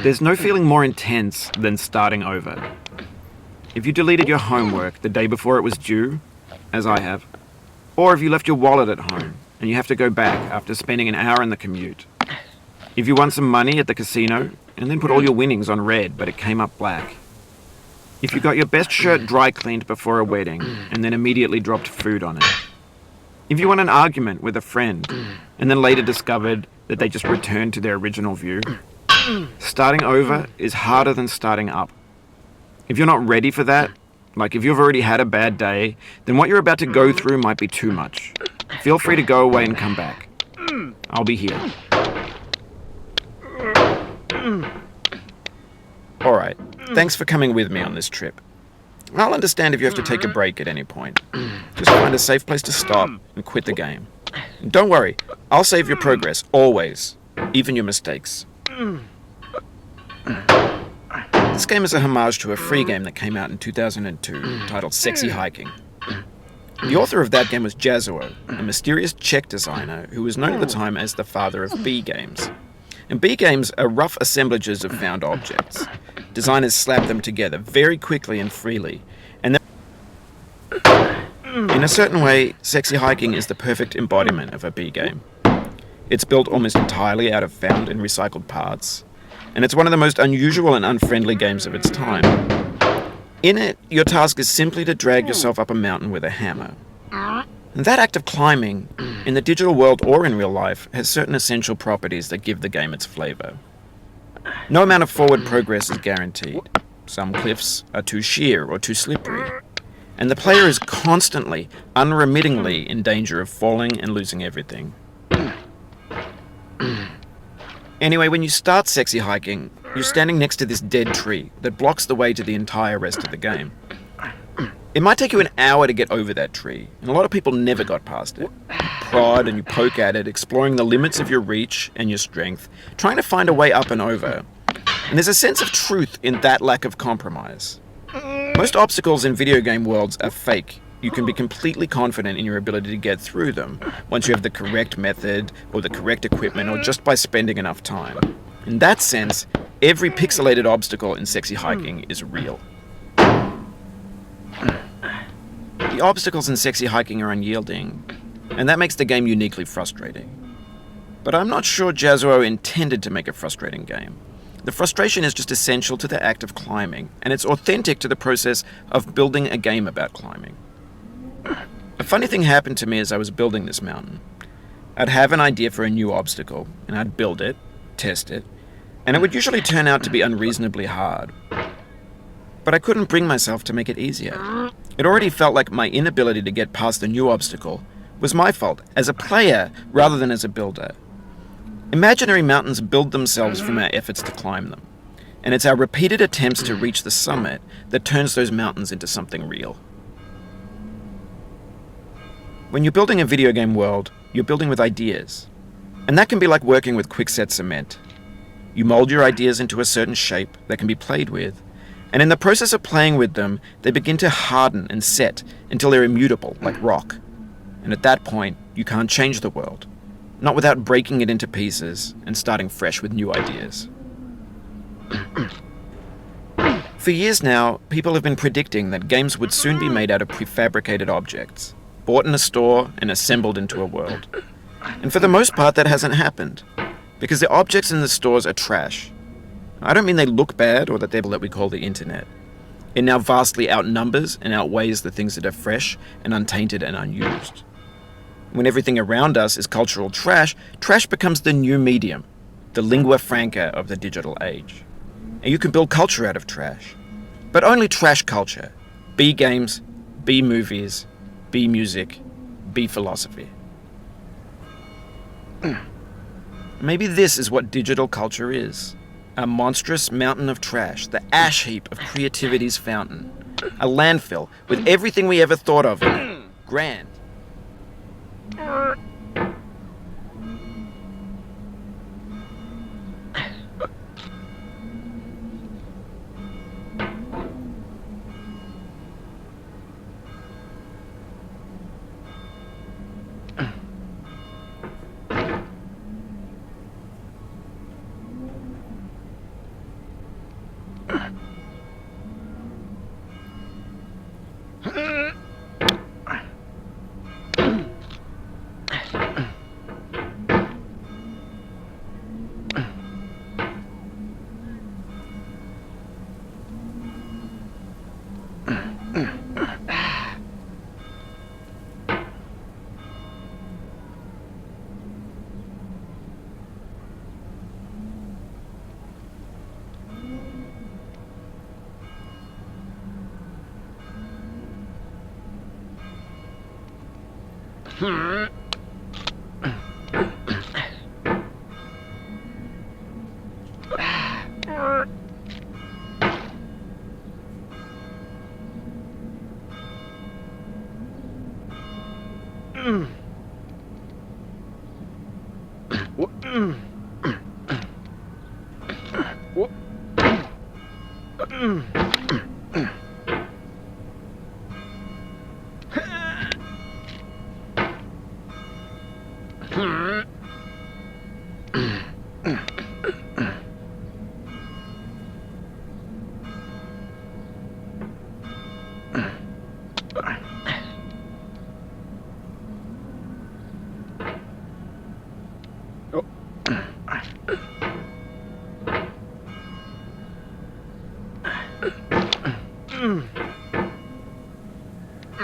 There's no feeling more intense than starting over. If you deleted your homework the day before it was due, as I have, or if you left your wallet at home and you have to go back after spending an hour in the commute. If you won some money at the casino and then put all your winnings on red but it came up black. If you got your best shirt dry cleaned before a wedding and then immediately dropped food on it. If you won an argument with a friend and then later discovered that they just returned to their original view. Starting over is harder than starting up. If you're not ready for that, like if you've already had a bad day, then what you're about to go through might be too much. Feel free to go away and come back. I'll be here. Alright, thanks for coming with me on this trip. I'll understand if you have to take a break at any point. Just find a safe place to stop and quit the game. And don't worry, I'll save your progress, always. Even your mistakes. This game is a homage to a free game that came out in 2002 titled Sexy Hiking. The author of that game was Jazuo, a mysterious Czech designer who was known at the time as the father of B games. And B games are rough assemblages of found objects. Designers slap them together very quickly and freely. And in a certain way, Sexy Hiking is the perfect embodiment of a B game. It's built almost entirely out of found and recycled parts, and it's one of the most unusual and unfriendly games of its time. In it, your task is simply to drag yourself up a mountain with a hammer. And that act of climbing, in the digital world or in real life, has certain essential properties that give the game its flavor. No amount of forward progress is guaranteed. Some cliffs are too sheer or too slippery, and the player is constantly, unremittingly in danger of falling and losing everything. Anyway, when you start Sexy Hiking, you're standing next to this dead tree that blocks the way to the entire rest of the game. It might take you an hour to get over that tree, and a lot of people never got past it. You prod and you poke at it, exploring the limits of your reach and your strength, trying to find a way up and over. And there's a sense of truth in that lack of compromise. Most obstacles in video game worlds are fake. You can be completely confident in your ability to get through them once you have the correct method or the correct equipment or just by spending enough time. In that sense, every pixelated obstacle in Sexy Hiking is real. The obstacles in Sexy Hiking are unyielding, and that makes the game uniquely frustrating. But I'm not sure Jazuo intended to make a frustrating game. The frustration is just essential to the act of climbing, and it's authentic to the process of building a game about climbing. A funny thing happened to me as I was building this mountain. I'd have an idea for a new obstacle, and I'd build it, test it, and it would usually turn out to be unreasonably hard. But I couldn't bring myself to make it easier. It already felt like my inability to get past the new obstacle was my fault, as a player rather than as a builder. Imaginary mountains build themselves from our efforts to climb them, and it's our repeated attempts to reach the summit that turns those mountains into something real. When you're building a video game world, you're building with ideas. And that can be like working with quickset cement. You mold your ideas into a certain shape that can be played with, and in the process of playing with them, they begin to harden and set until they're immutable, like rock. And at that point, you can't change the world, not without breaking it into pieces and starting fresh with new ideas. For years now, people have been predicting that games would soon be made out of prefabricated objects, bought in a store and assembled into a world. And for the most part, that hasn't happened, because the objects in the stores are trash. I don't mean they look bad or that they're what we call the internet. It now vastly outnumbers and outweighs the things that are fresh and untainted and unused. When everything around us is cultural trash, trash becomes the new medium, the lingua franca of the digital age. And you can build culture out of trash, but only trash culture. B games, B movies, B music, B philosophy. Maybe this is what digital culture is. A monstrous mountain of trash, the ash heap of creativity's fountain. A landfill with everything we ever thought of in it. Grand.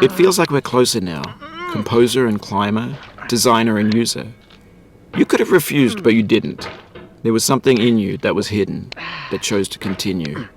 It feels like we're closer now, composer and climber, designer and user. You could have refused, but you didn't. There was something in you that was hidden, that chose to continue.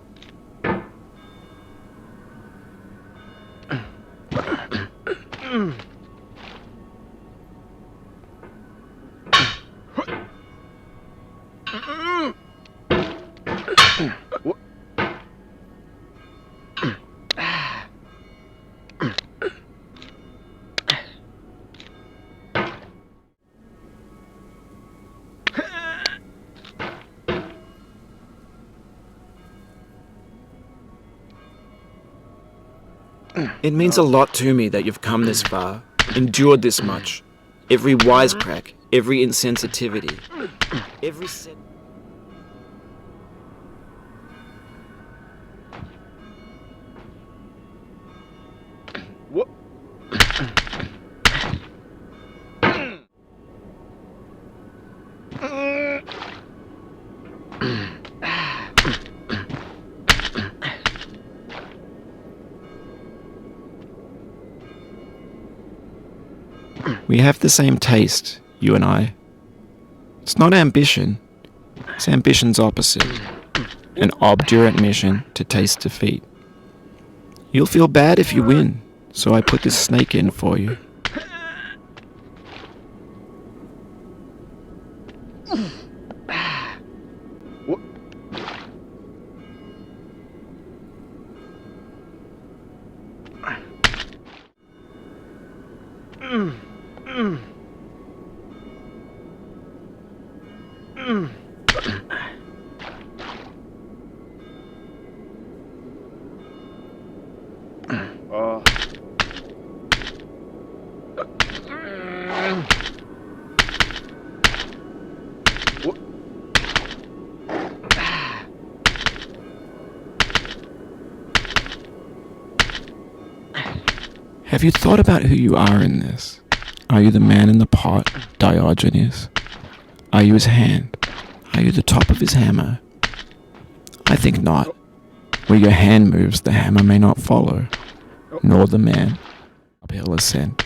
It means a lot to me that you've come this far, endured this much. Every wisecrack, every insensitivity, every We have the same taste, you and I. It's not ambition. It's ambition's opposite. An obdurate mission to taste defeat. You'll feel bad if you win, so I put this snake in for you. Have you thought about who you are in this? Are you the man in the pot, Diogenes? Are you his hand? Are you the top of his hammer? I think not. Where your hand moves, the hammer may not follow, nor the man uphill ascent.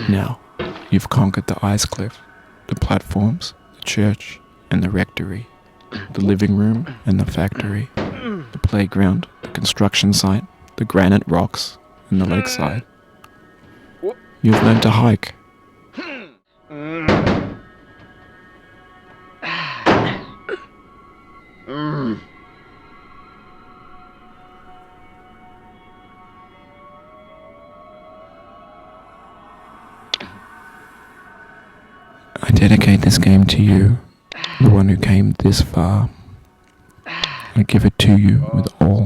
Now, you've conquered the ice cliff, the platforms, the church, and the rectory, the living room and the factory, the playground, the construction site, the granite rocks, and the lakeside. You've learned to hike. I dedicate this game to you, the one who came this far. I give it to you with all